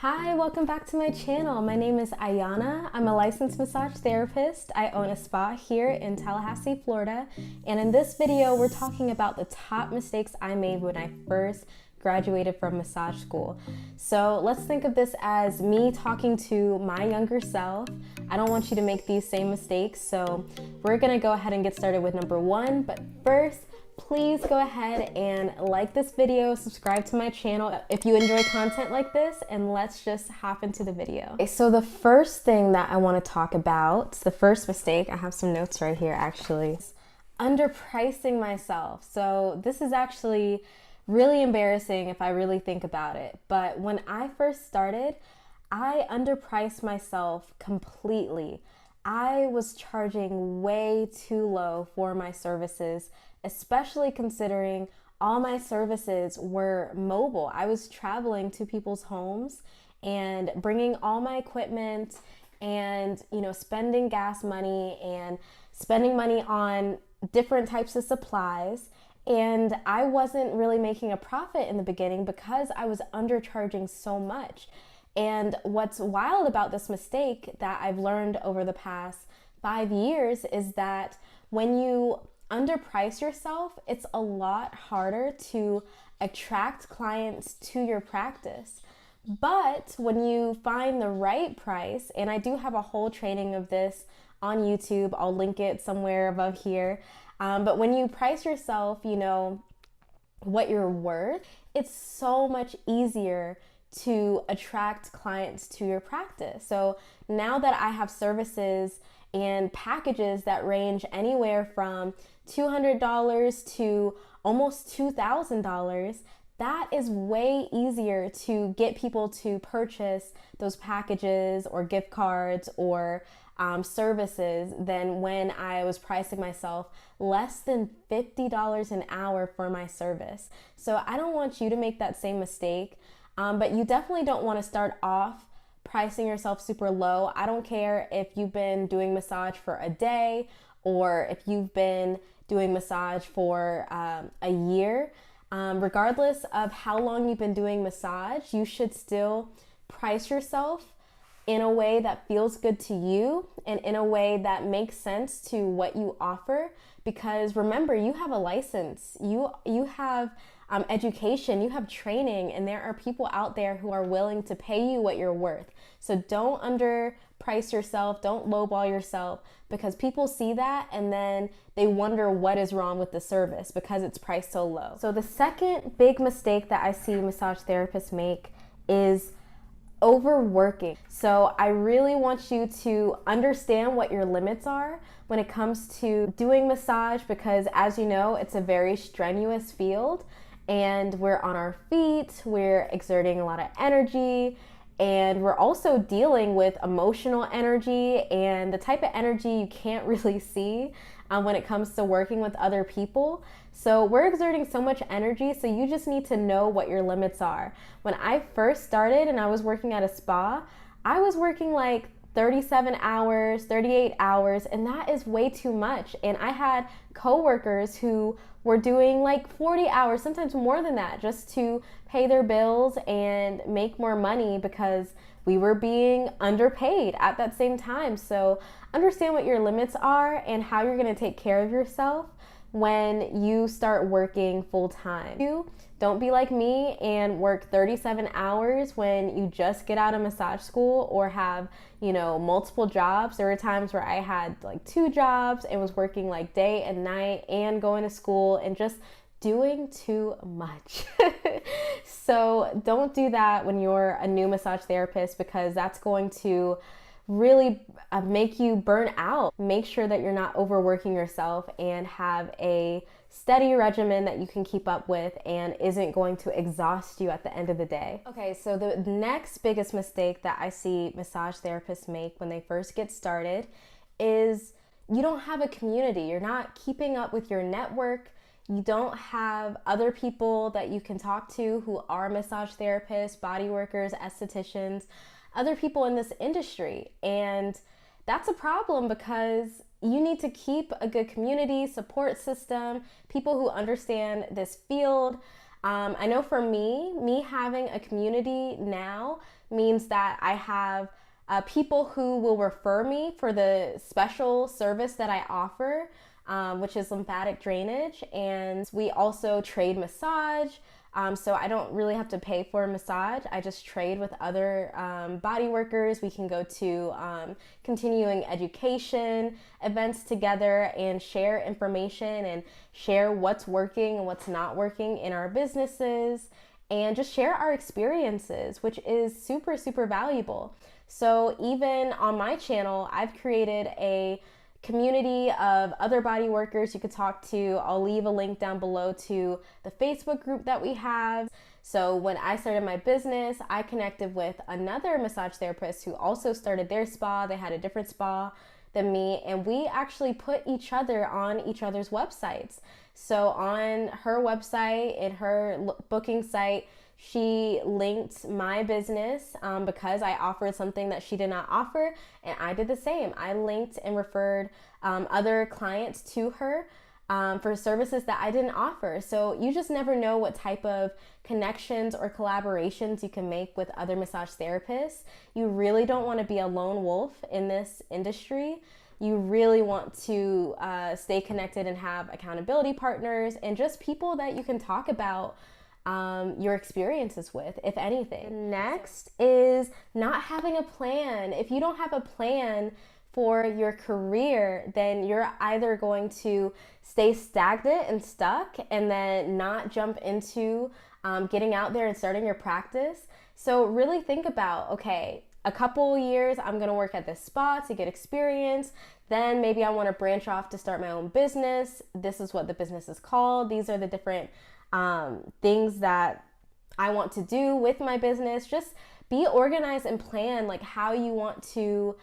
Hi, welcome back to my channel. My name is Ayana. I'm a licensed massage therapist. I own a spa here in Tallahassee, Florida. And in this video, we're talking about the top mistakes I made when I first graduated from massage school. So let's think of this as me talking to my younger self. I don't want you to make these same mistakes. So we're gonna go ahead and get started with number one. But first, please go ahead and like this video, subscribe to my channel if you enjoy content like this, and let's just hop into the video. Okay, so the first thing that I want to talk about, the first mistake, I have some notes right here actually, is underpricing myself. So this is actually really embarrassing if I really think about it, but when I first started, I underpriced myself completely. I was charging way too low for my services, especially considering all my services were mobile. I was traveling to people's homes and bringing all my equipment and, spending gas money and spending money on different types of supplies. And I wasn't really making a profit in the beginning because I was undercharging so much. And what's wild about this mistake that I've learned over the past 5 years is that when you underprice yourself, it's a lot harder to attract clients to your practice. But when you find the right price, and I do have a whole training of this on YouTube, I'll link it somewhere above here. But when you price yourself, what you're worth, it's so much easier to attract clients to your practice. So now that I have services and packages that range anywhere from $200 to almost $2,000, that is way easier to get people to purchase those packages or gift cards or services than when I was pricing myself less than $50 an hour for my service. So I don't want you to make that same mistake, but you definitely don't want to start off pricing yourself super low. I don't care if you've been doing massage for a day or if you've been doing massage for a year. Regardless of how long you've been doing massage, you should still price yourself in a way that feels good to you and in a way that makes sense to what you offer. Because remember, you have a license, you have education, you have training, and there are people out there who are willing to pay you what you're worth. So don't underprice yourself, don't lowball yourself, because people see that and then they wonder what is wrong with the service because it's priced so low. So the second big mistake that I see massage therapists make is overworking. So I really want you to understand what your limits are when it comes to doing massage, because as you know, it's a very strenuous field and we're on our feet, we're exerting a lot of energy, and we're also dealing with emotional energy and the type of energy you can't really see when it comes to working with other people. So we're exerting so much energy, so you just need to know what your limits are. When I first started and I was working at a spa, I was working like 37 hours, 38 hours, and that is way too much. And I had coworkers who were doing like 40 hours, sometimes more than that, just to pay their bills and make more money because we were being underpaid at that same time. So understand what your limits are and how you're going to take care of yourself when you start working full time. Don't be like me and work 37 hours when you just get out of massage school or have, multiple jobs. There were times where I had like 2 jobs and was working like day and night and going to school and just doing too much. So don't do that when you're a new massage therapist, because that's going to really make you burn out. Make sure that you're not overworking yourself and have a steady regimen that you can keep up with and isn't going to exhaust you at the end of the day. Okay, so the next biggest mistake that I see massage therapists make when they first get started is you don't have a community. You're not keeping up with your network. You don't have other people that you can talk to who are massage therapists, body workers, estheticians, other people in this industry. And that's a problem because you need to keep a good community, support system, people who understand this field. I know for me having a community now means that I have people who will refer me for the special service that I offer, which is lymphatic drainage. And we also trade massage. So I don't really have to pay for a massage. I just trade with other body workers. We can go to continuing education events together and share information and share what's working and what's not working in our businesses, and just share our experiences, which is super, super valuable. So even on my channel, I've created a community of other body workers you could talk to. I'll leave a link down below to the Facebook group that we have. So when I started my business, I connected with another massage therapist who also started their spa. They had a different spa than me, and we actually put each other on each other's websites. So on her website, in her booking site, she linked my business because I offered something that she did not offer, and I did the same. I linked and referred other clients to her for services that I didn't offer. So you just never know what type of connections or collaborations you can make with other massage therapists. You really don't want to be a lone wolf in this industry. You really want to stay connected and have accountability partners and just people that you can talk about your experiences with, if anything. Next is not having a plan. If you don't have a plan for your career, then you're either going to stay stagnant and stuck and then not jump into getting out there and starting your practice. So really think about, okay, a couple years I'm going to work at this spa to get experience. Then maybe I want to branch off to start my own business. This is what the business is called. These are the different things that I want to do with my business. Just be organized and plan like how you want to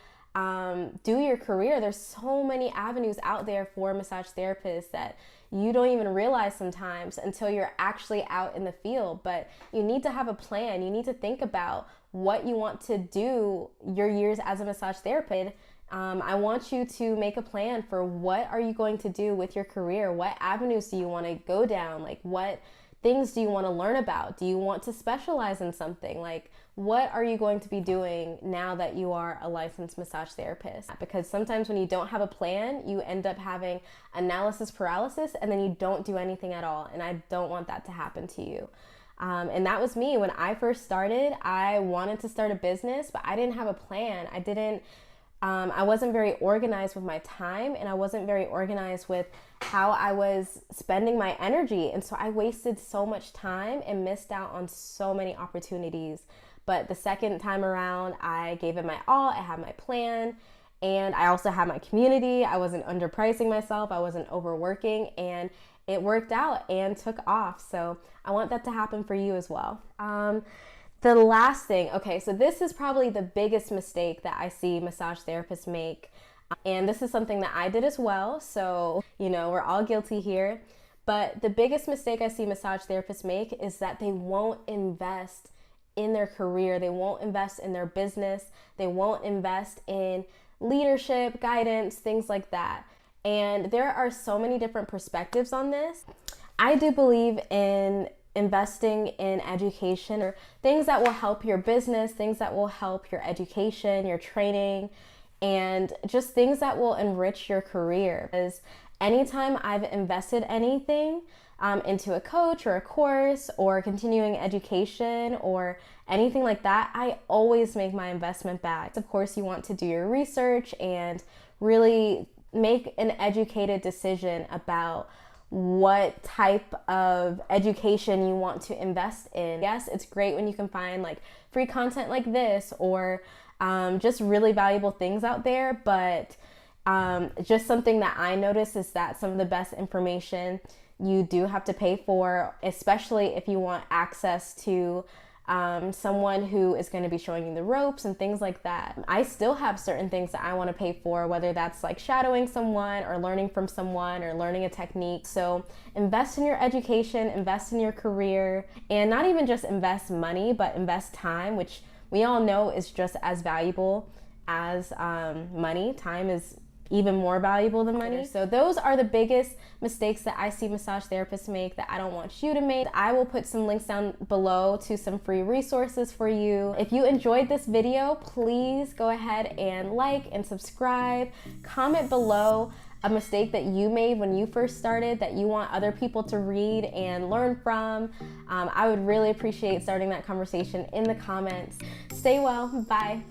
do your career. There's so many avenues out there for massage therapists that you don't even realize sometimes until you're actually out in the field. But you need to have a plan. You need to think about what you want to do your years as a massage therapist. I want you to make a plan for what are you going to do with your career? What avenues do you want to go down? Like, what things do you want to learn about? Do you want to specialize in something? Like, what are you going to be doing now that you are a licensed massage therapist? Because sometimes when you don't have a plan, you end up having analysis paralysis and then you don't do anything at all. And I don't want that to happen to you. And that was me. When I first started, I wanted to start a business, but I didn't have a plan. I wasn't very organized with my time, and I wasn't very organized with how I was spending my energy. And so I wasted so much time and missed out on so many opportunities. But the second time around, I gave it my all. I had my plan, and I also had my community. I wasn't underpricing myself. I wasn't overworking, and it worked out and took off. So I want that to happen for you as well. The last thing, okay, so this is probably the biggest mistake that I see massage therapists make. And this is something that I did as well. So, we're all guilty here. But the biggest mistake I see massage therapists make is that they won't invest in their career. They won't invest in their business. They won't invest in leadership, guidance, things like that. And there are so many different perspectives on this. I do believe in investing in education or things that will help your business, things that will help your education, your training, and just things that will enrich your career. Because anytime I've invested anything into a coach or a course or continuing education or anything like that, I always make my investment back. Of course, you want to do your research and really make an educated decision about what type of education you want to invest in. Yes, it's great when you can find like free content like this or just really valuable things out there, but just something that I notice is that some of the best information you do have to pay for, especially if you want access to someone who is going to be showing you the ropes and things like that. I still have certain things that I want to pay for, whether that's like shadowing someone or learning from someone or learning a technique. So invest in your education, invest in your career, and not even just invest money, but invest time, which we all know is just as valuable as money. Time is even more valuable than money. So those are the biggest mistakes that I see massage therapists make that I don't want you to make. I will put some links down below to some free resources for you. If you enjoyed this video, please go ahead and like and subscribe. Comment below a mistake that you made when you first started that you want other people to read and learn from. I would really appreciate starting that conversation in the comments. Stay well. Bye.